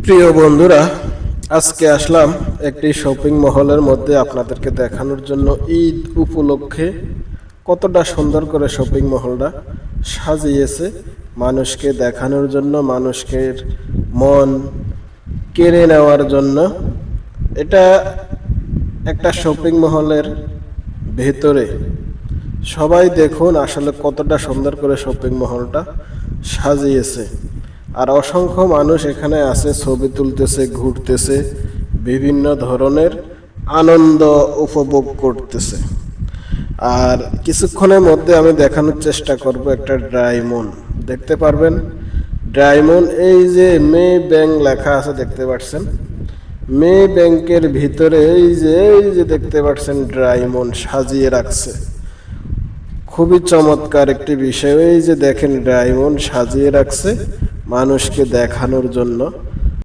প্রিয় বন্ধুরা, আজকে আসলাম একটি শপিং মহলের মধ্যে আপনাদেরকে দেখানোর জন্য ঈদ উপলক্ষে কতটা সুন্দর করে শপিং মহলটা সাজিয়েছে মানুষকে দেখানোর জন্য, মানুষকে মন কেড়ে নেওয়ার জন্য। এটা একটা শপিং মহলের ভেতরে সবাই দেখুন আসলে কতটা সুন্দর করে শপিং মহলটা সাজিয়েছে। আর অসংখ্য মানুষ এখানে আছে, ছবি তুলতেছে, ঘুরতেছে, বিভিন্ন ধরনের আনন্দ উপভোগ করতেছে। আর কিছুক্ষণের মধ্যে আমি দেখানোর চেষ্টা করব একটা ডায়মন্ড। দেখতে পারবেন ডায়মন্ড, এই যে মে ব্যাংক লেখা আছে দেখতে পাচ্ছেন, মে ব্যাংকের ভিতরে এই যে দেখতে পাচ্ছেন ডায়মন্ড সাজিয়ে রাখছে। খুবই চমৎকার একটি বিষয়। এই যে দেখেন ডায়মন্ড সাজিয়ে রাখছে মানুষকে দেখানোর জন্য।